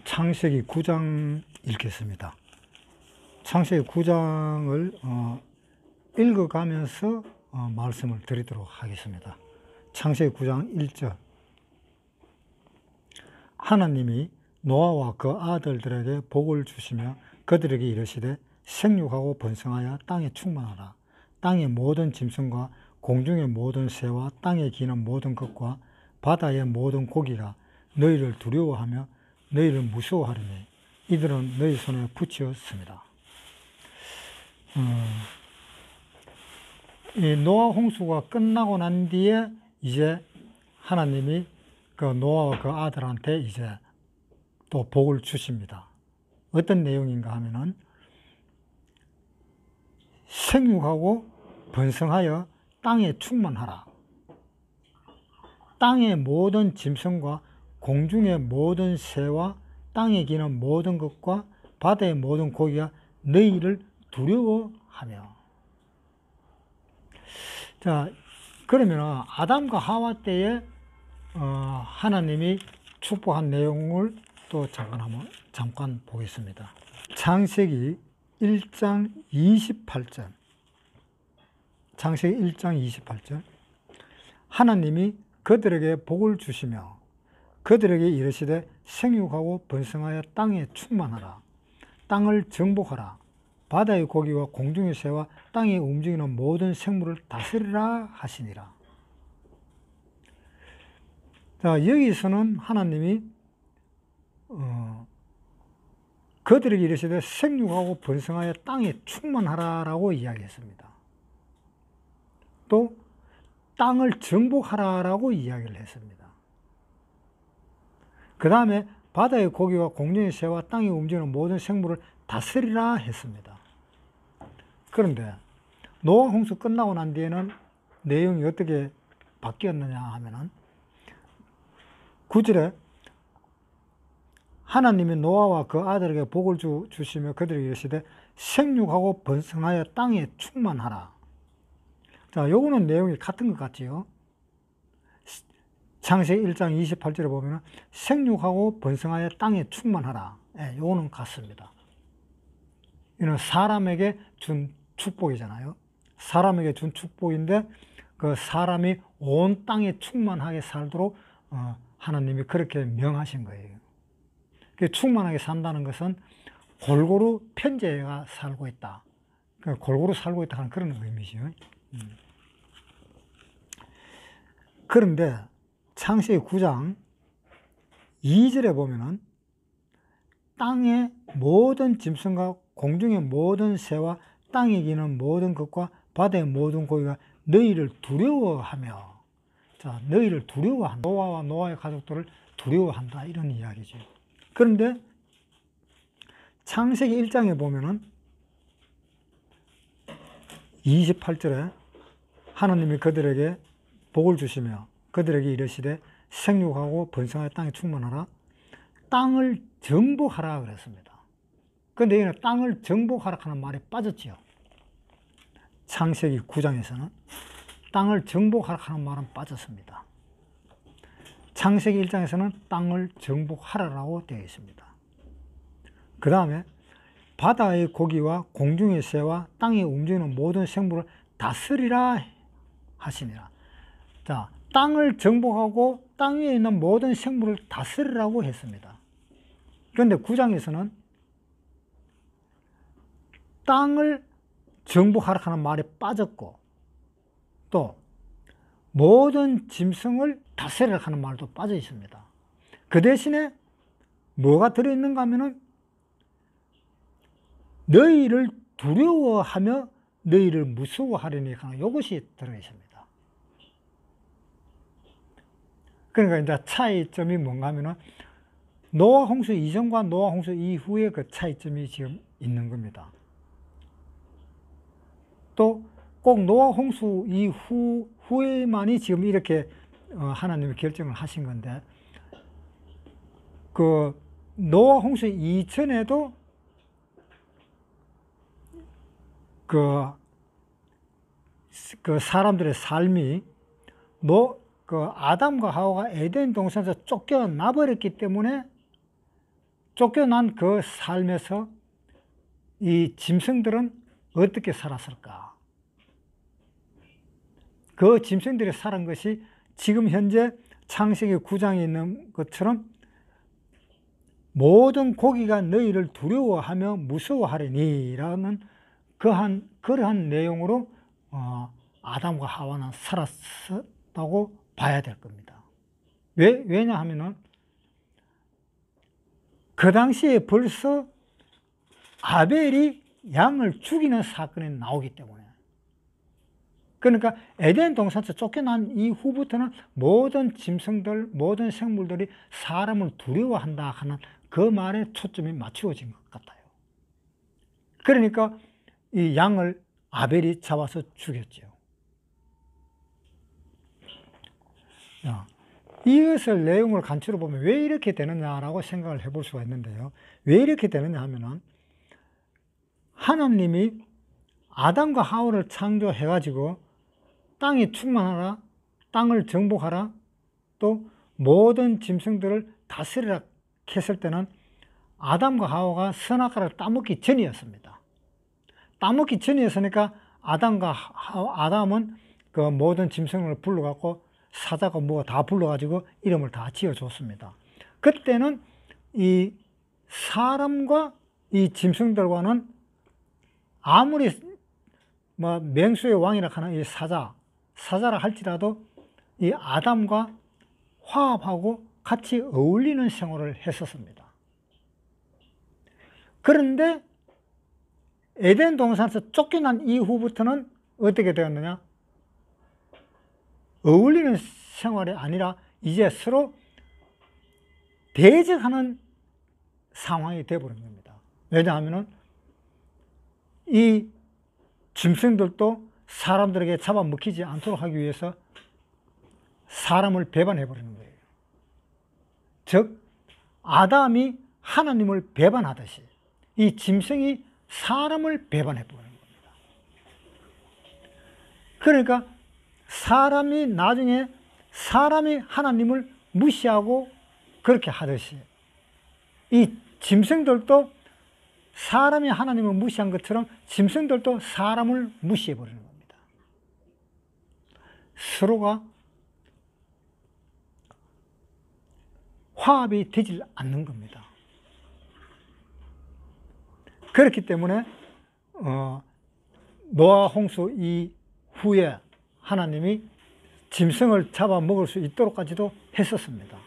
창세기 9장 읽겠습니다. 창세기 9장을 읽어가면서 말씀을 드리도록 하겠습니다. 창세기 9장 1절. 하나님이 노아와 그 아들들에게 복을 주시며 그들에게 이르시되 생육하고 번성하여 땅에 충만하라. 땅의 모든 짐승과 공중의 모든 새와 땅에 기는 모든 것과 바다의 모든 고기가 너희를 두려워하며 너희를 무서워하리니 이들은 너희 손에 붙였습니다. 이 노아 홍수가 끝나고 난 뒤에 이제 하나님이 그 노아와 그 아들한테 이제 또 복을 주십니다. 어떤 내용인가 하면은 생육하고 번성하여 땅에 충만하라. 땅의 모든 짐승과 공중의 모든 새와 땅에 기는 모든 것과 바다의 모든 고기가 너희를 두려워하며. 자, 그러면 아담과 하와 때에 하나님이 축복한 내용을 또 잠깐 보겠습니다. 창세기 1장 28절. 창세기 1장 28절. 하나님이 그들에게 복을 주시며 그들에게 이르시되 생육하고 번성하여 땅에 충만하라. 땅을 정복하라. 바다의 고기와 공중의 새와 땅에 움직이는 모든 생물을 다스리라 하시니라. 자, 여기서는 하나님이 그들에게 이르시되 생육하고 번성하여 땅에 충만하라라고 이야기했습니다. 또 땅을 정복하라라고 이야기를 했습니다. 그 다음에 바다의 고기와 공중의 새와 땅에 움직이는 모든 생물을 다스리라 했습니다. 그런데 노아 홍수 끝나고 난 뒤에는 내용이 어떻게 바뀌었느냐 하면은 9절에 하나님이 노아와 그 아들에게 복을 주시며 그들에게 이르시되 생육하고 번성하여 땅에 충만하라. 자, 요거는 내용이 같은 것 같지요. 창세기 1장 28절에 보면 생육하고 번성하여 땅에 충만하라. 예, 요거는 같습니다. 이는 사람에게 준 축복이잖아요. 사람에게 준 축복인데 그 사람이 온 땅에 충만하게 살도록 하나님이 그렇게 명하신 거예요. 충만하게 산다는 것은 골고루 편재가 살고 있다. 골고루 살고 있다 하는 그런 의미죠. 그런데 창세기 9장 2절에 보면은 땅의 모든 짐승과 공중의 모든 새와 땅에 기는 모든 것과 바다의 모든 고기가 너희를 두려워하며. 자, 너희를 두려워한다. 노아와 노아의 가족들을 두려워한다. 이런 이야기죠. 그런데 창세기 1장에 보면은 28절에 하나님이 그들에게 복을 주시며 그들에게 이르시되 생육하고 번성하여 땅에 충만하라. 땅을 정복하라 그랬습니다. 그런데 여기는 땅을 정복하라 하는 말이 빠졌지요. 창세기 9장에서는 땅을 정복하라 하는 말은 빠졌습니다. 창세기 1장에서는 땅을 정복하라라고 되어 있습니다. 그 다음에 바다의 고기와 공중의 새와 땅에 움직이는 모든 생물을 다스리라 하시니라. 자, 땅을 정복하고 땅 위에 있는 모든 생물을 다스리라고 했습니다. 그런데 9장에서는 땅을 정복하라 하는 말이 빠졌고 또 모든 짐승을 다스리라 하는 말도 빠져 있습니다. 그 대신에 뭐가 들어있는가 하면은 너희를 두려워하며 너희를 무서워하리니 하는 이것이 들어있습니다. 그러니까 이제 차이점이 뭔가 하면은 노아 홍수 이전과 노아 홍수 이후에 그 차이점이 지금 있는 겁니다. 또 꼭 노아 홍수 후에만이 지금 이렇게 하나님이 결정을 하신 건데 그 노아 홍수 이전에도 그 사람들의 삶이 그 아담과 하와가 에덴 동산에서 쫓겨나 버렸기 때문에 쫓겨난 그 삶에서 이 짐승들은 어떻게 살았을까? 그 짐승들이 살은 것이 지금 현재 창세기 9장에 있는 것처럼 모든 고기가 너희를 두려워하며 무서워하리니 라는 그러한 내용으로 아담과 하와는 살았다고 봐야 될 겁니다. 왜냐하면은 그 당시에 벌써 아벨이 양을 죽이는 사건이 나오기 때문에, 그러니까 에덴 동산에서 쫓겨난 이후부터는 모든 짐승들, 모든 생물들이 사람을 두려워한다 하는 그 말에 초점이 맞추어진 것 같아요. 그러니까 이 양을 아벨이 잡아서 죽였죠. 이것을 내용을 간추려 보면 왜 이렇게 되느냐라고 생각을 해볼 수가 있는데요. 왜 이렇게 되느냐 하면은 하나님이 아담과 하와를 창조해가지고 땅이 충만하라, 땅을 정복하라, 또 모든 짐승들을 다스리라 했을 때는 아담과 하와가 선악과를 따먹기 전이었습니다. 따먹기 전이었으니까 아담은 그 모든 짐승을 불러갖고 사자가 뭐가 다 불러가지고 이름을 다 지어줬습니다. 그때는 이 사람과 이 짐승들과는 아무리 뭐 맹수의 왕이라 하는 이 사자라 할지라도 이 아담과 화합하고 같이 어울리는 생활을 했었습니다. 그런데 에덴 동산에서 쫓겨난 이후부터는 어떻게 되었느냐? 어울리는 생활이 아니라 이제 서로 대적하는 상황이 되어버린 겁니다. 왜냐하면 이 짐승들도 사람들에게 잡아먹히지 않도록 하기 위해서 사람을 배반해버리는 거예요. 즉 아담이 하나님을 배반하듯이 이 짐승이 사람을 배반해버리는 겁니다. 그러니까 사람이 나중에 사람이 하나님을 무시하고 그렇게 하듯이 이 짐승들도 사람이 하나님을 무시한 것처럼 짐승들도 사람을 무시해버리는 겁니다. 서로가 화합이 되질 않는 겁니다. 그렇기 때문에 노아 홍수 이후에 하나님이 짐승을 잡아먹을 수 있도록까지도 했었습니다.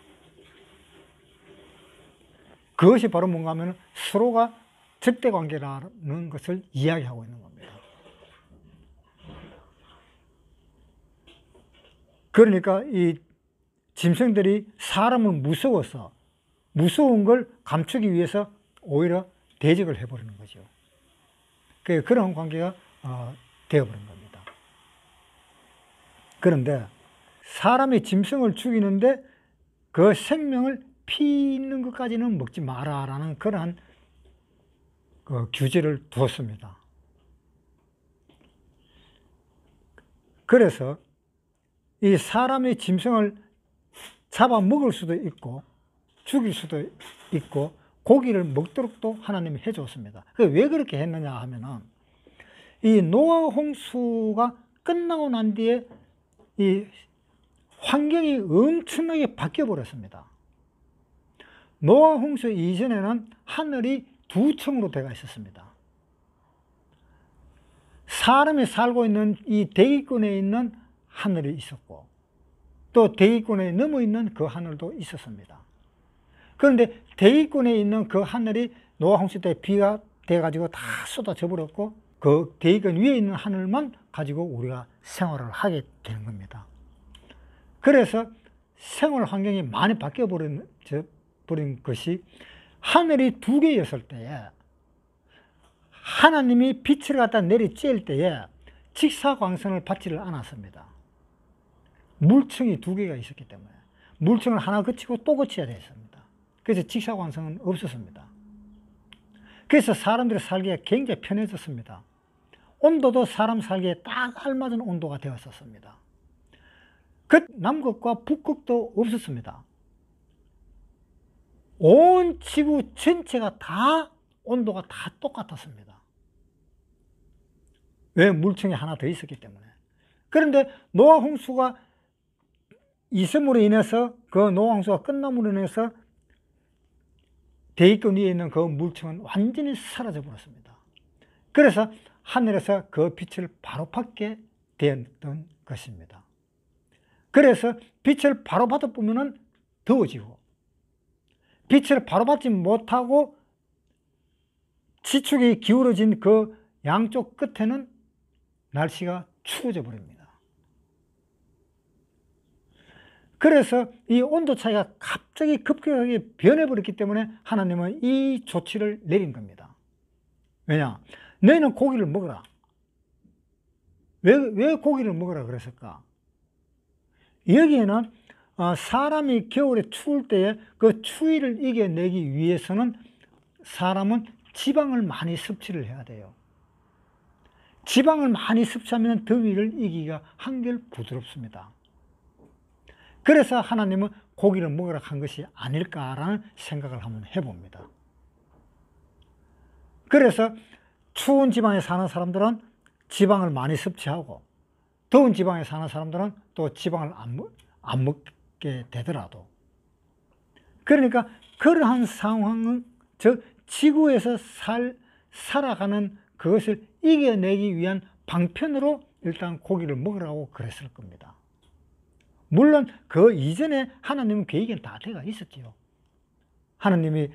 그것이 바로 뭔가 하면 서로가 적대관계라는 것을 이야기하고 있는 겁니다. 그러니까 이 짐승들이 사람을 무서워서 무서운 걸 감추기 위해서 오히려 대적을 해버리는 거죠. 그런 관계가 되어버린 겁니다. 그런데 사람이 짐승을 죽이는데 그 생명을 피 있는 것까지는 먹지 마라라는 그러한 규제를 두었습니다. 그래서 이 사람이 짐승을 잡아먹을 수도 있고 죽일 수도 있고 고기를 먹도록도 하나님이 해줬습니다. 왜 그렇게 했느냐 하면은 이 노아 홍수가 끝나고 난 뒤에 이 환경이 엄청나게 바뀌어 버렸습니다. 노아 홍수 이전에는 하늘이 두 층으로 되어 있었습니다. 사람이 살고 있는 이 대기권에 있는 하늘이 있었고 또 대기권에 넘어 있는 그 하늘도 있었습니다. 그런데 대기권에 있는 그 하늘이 노아 홍수 때 비가 돼가지고 다 쏟아져 버렸고 그 대기권 위에 있는 하늘만 가지고 우리가 생활을 하게 되는 겁니다. 그래서 생활 환경이 많이 바뀌어 버린 것이 하늘이 두 개였을 때에 하나님이 빛을 갖다 내리쬐을 때에 직사광선을 받지를 않았습니다. 물층이 두 개가 있었기 때문에 물층을 하나 거치고 또 거쳐야 됐습니다. 그래서 직사광선은 없었습니다. 그래서 사람들이 살기가 굉장히 편해졌습니다. 온도도 사람 살기에 딱 알맞은 온도가 되었었습니다. 그 남극과 북극도 없었습니다. 온 지구 전체가 다 온도가 다 똑같았습니다. 왜? 물층이 하나 더 있었기 때문에. 그런데 노아 홍수가 있음으로 인해서, 그 노아 홍수가 끝남으로 인해서 대기권 위에 있는 그 물층은 완전히 사라져 버렸습니다. 그래서 하늘에서 그 빛을 바로 받게 되었던 것입니다. 그래서 빛을 바로 받아보면 더워지고, 빛을 바로 받지 못하고 지축이 기울어진 그 양쪽 끝에는 날씨가 추워져 버립니다. 그래서 이 온도 차이가 갑자기 급격하게 변해버렸기 때문에 하나님은 이 조치를 내린 겁니다. 왜냐? 너희는 고기를 먹어라. 왜 고기를 먹으라 그랬을까? 여기에는 사람이 겨울에 추울 때에 그 추위를 이겨내기 위해서는 사람은 지방을 많이 섭취를 해야 돼요. 지방을 많이 섭취하면 더위를 이기기가 한결 부드럽습니다. 그래서 하나님은 고기를 먹으라 한 것이 아닐까라는 생각을 한번 해봅니다. 그래서 추운 지방에 사는 사람들은 지방을 많이 섭취하고, 더운 지방에 사는 사람들은 또 지방을 안 먹게 되더라도, 그러니까 그러한 상황은 즉 지구에서 살아가는 그것을 이겨내기 위한 방편으로 일단 고기를 먹으라고 그랬을 겁니다. 물론 그 이전에 하나님은 계획은 다 되어 있었지요. 하나님이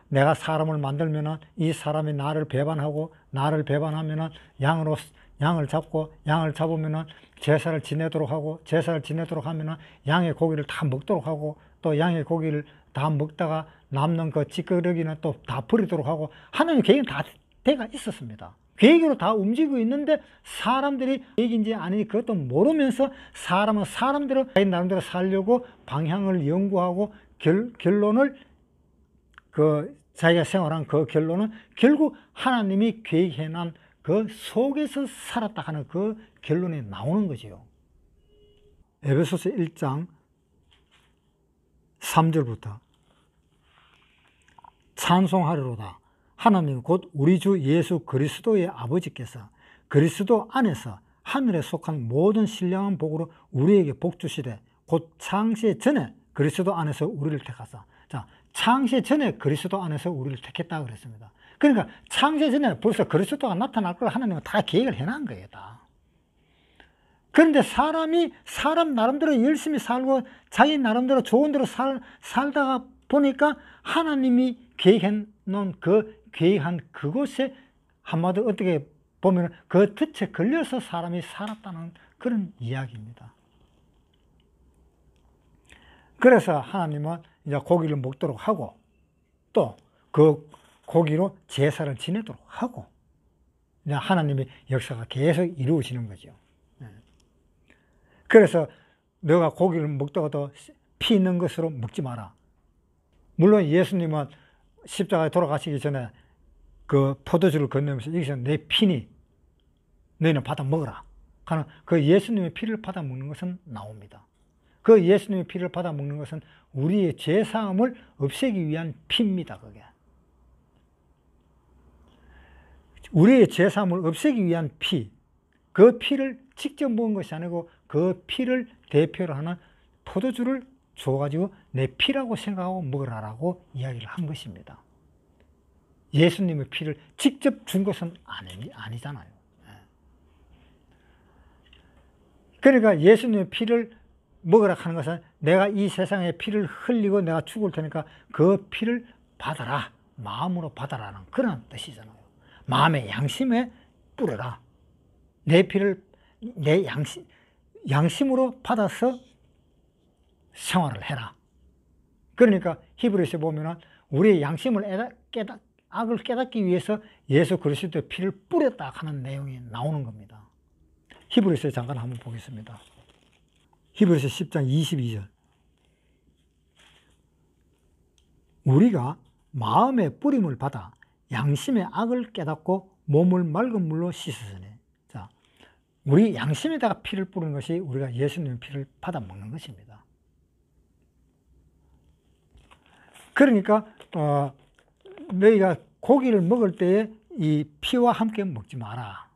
내가 사람을 만들면은 이 사람이 나를 배반하고, 나를 배반하면은 양을 잡고, 양을 잡으면은 제사를 지내도록 하고, 제사를 지내도록 하면은 양의 고기를 다 먹도록 하고, 또 양의 고기를 다 먹다가 남는 그 찌꺼기는 또 다 버리도록 하고, 하나님 계획은 다 되어 있었습니다. 계획으로 다 움직이고 있는데 사람들이 계획인지 아닌지 그것도 모르면서 사람은 사람대로 자기 나름대로 살려고 방향을 연구하고 결론을 자기가 생활한 그 결론은 결국 하나님이 계획해놓은 그 속에서 살았다 하는 그 결론이 나오는 거지요. 에베소서 1장 3절부터 찬송하리로다. 하나님 곧 우리 주 예수 그리스도의 아버지께서 그리스도 안에서 하늘에 속한 모든 신령한 복으로 우리에게 복 주시되 곧 창세 전에 그리스도 안에서 우리를 택하사. 자, 창세 전에 그리스도 안에서 우리를 택했다고 그랬습니다. 그러니까 창세 전에 벌써 그리스도가 나타날 걸 하나님은 다 계획을 해놓은 거예요, 다. 그런데 사람 나름대로 열심히 살고 자기 나름대로 좋은 대로 살다가 보니까 하나님이 계획해놓은 계획한 그곳에 한마디로 어떻게 보면 그 덫에 걸려서 사람이 살았다는 그런 이야기입니다. 그래서 하나님은 이제 고기를 먹도록 하고, 또 그 고기로 제사를 지내도록 하고, 이제 하나님의 역사가 계속 이루어지는 거죠. 그래서 너가 고기를 먹다가도 피 있는 것으로 먹지 마라. 물론 예수님은 십자가에 돌아가시기 전에 그 포도주를 건네면서 여기서 내 피니 너희는 받아 먹어라 하는 그 예수님의 피를 받아 먹는 것은 나옵니다. 그 예수님의 피를 받아 먹는 것은 우리의 죄사함을 없애기 위한 피입니다. 그게 우리의 죄사함을 없애기 위한 피, 그 피를 직접 먹은 것이 아니고 그 피를 대표로 하는 포도주를 줘가지고 내 피라고 생각하고 먹으라라고 이야기를 한 것입니다. 예수님의 피를 직접 준 것은 아니잖아요. 그러니까 예수님의 피를 먹으라 하는 것은 내가 이 세상에 피를 흘리고 내가 죽을 테니까 그 피를 받아라, 마음으로 받아라는 그런 뜻이잖아요. 마음의 양심에 뿌려라. 내 피를 내 양심으로 받아서 생활을 해라. 그러니까 히브리서에 보면은 우리의 양심을 악을 깨닫기 위해서 예수 그리스도의 피를 뿌렸다 하는 내용이 나오는 겁니다. 히브리서에 잠깐 한번 보겠습니다. 히브리서 10장 22절. 우리가 마음의 뿌림을 받아 양심의 악을 깨닫고 몸을 맑은 물로 씻으시니. 자, 우리 양심에다가 피를 뿌리는 것이 우리가 예수님의 피를 받아 먹는 것입니다. 그러니까 너희가 고기를 먹을 때에 이 피와 함께 먹지 마라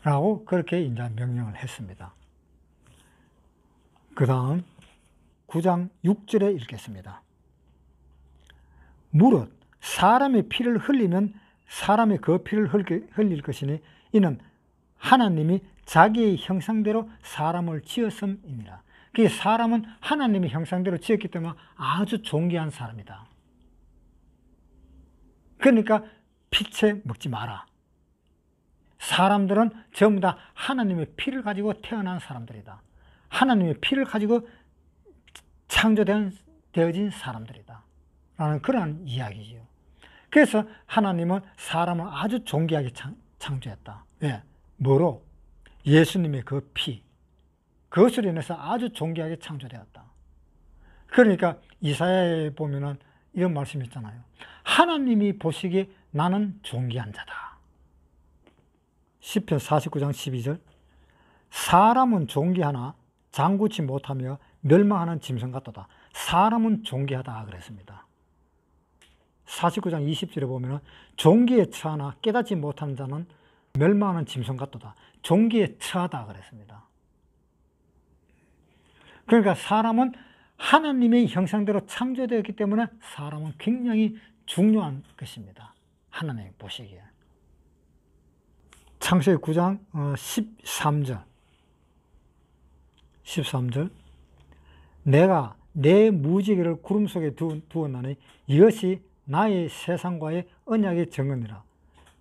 라고 그렇게 이제 명령을 했습니다. 그 다음 9장 6절에 읽겠습니다. 무릇 사람의 피를 흘리면 사람의 그 피를 흘릴 것이니 이는 하나님이 자기의 형상대로 사람을 지었음이니라. 그 사람은 하나님의 형상대로 지었기 때문에 아주 존귀한 사람이다. 그러니까 피채 먹지 마라. 사람들은 전부 다 하나님의 피를 가지고 태어난 사람들이다. 하나님의 피를 가지고 창조되어진 사람들이다 라는 그러한 이야기지요. 그래서 하나님은 사람을 아주 존귀하게 창조했다. 왜? 뭐로? 예수님의 그 피, 그것으로 인해서 아주 존귀하게 창조되었다. 그러니까 이사야에 보면은 이런 말씀이 있잖아요. 하나님이 보시기에 나는 존귀한 자다. 시편 49장 12절 사람은 존귀하나 장구치 못하며 멸망하는 짐승 같도다. 사람은 존귀하다 그랬습니다. 49장 20절에 보면 존귀에 처하나 깨닫지 못하는 자는 멸망하는 짐승 같도다. 존귀에 처하다 그랬습니다. 그러니까 사람은 하나님의 형상대로 창조되었기 때문에 사람은 굉장히 중요한 것입니다. 하나님이 보시기에. 창세기 9장 13절 내가 내 무지개를 구름 속에 두었나니 이것이 나의 세상과의 언약의 증언이라.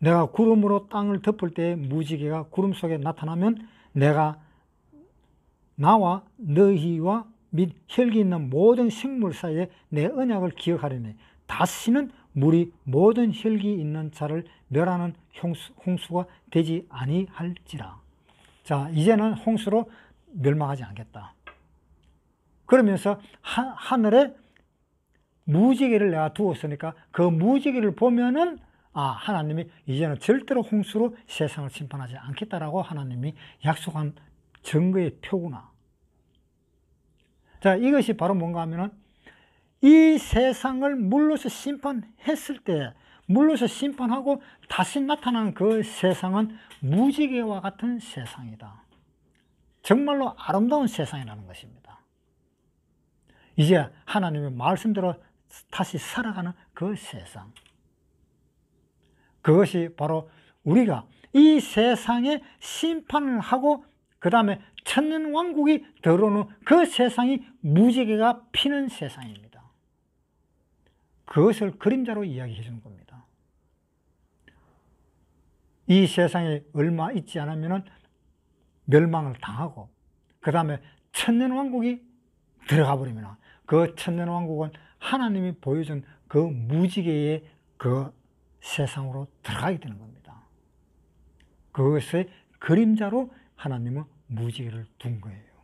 내가 구름으로 땅을 덮을 때 무지개가 구름 속에 나타나면 내가 나와 너희와 및 혈기 있는 모든 생물 사이에 내 언약을 기억하려니 다시는 물이 모든 혈기 있는 자를 멸하는 홍수가 되지 아니할지라. 자, 이제는 홍수로 멸망하지 않겠다. 그러면서 하늘에 무지개를 내가 두었으니까 그 무지개를 보면은 하나님이 이제는 절대로 홍수로 세상을 심판하지 않겠다라고 하나님이 약속한 증거의 표구나. 자, 이것이 바로 뭔가 하면은 이 세상을 물로서 심판했을 때, 물로서 심판하고 다시 나타나는 그 세상은 무지개와 같은 세상이다. 정말로 아름다운 세상이라는 것입니다. 이제 하나님의 말씀대로 다시 살아가는 그 세상. 그것이 바로 우리가 이 세상에 심판을 하고 그 다음에 천년왕국이 들어오는 그 세상이 무지개가 피는 세상입니다. 그것을 그림자로 이야기해 주는 겁니다. 이 세상에 얼마 있지 않으면 멸망을 당하고 그 다음에 천년왕국이 들어가 버리면 그 천년왕국은 하나님이 보여준 그 무지개의 그 세상으로 들어가게 되는 겁니다. 그것의 그림자로 하나님은 무지개를 둔 거예요.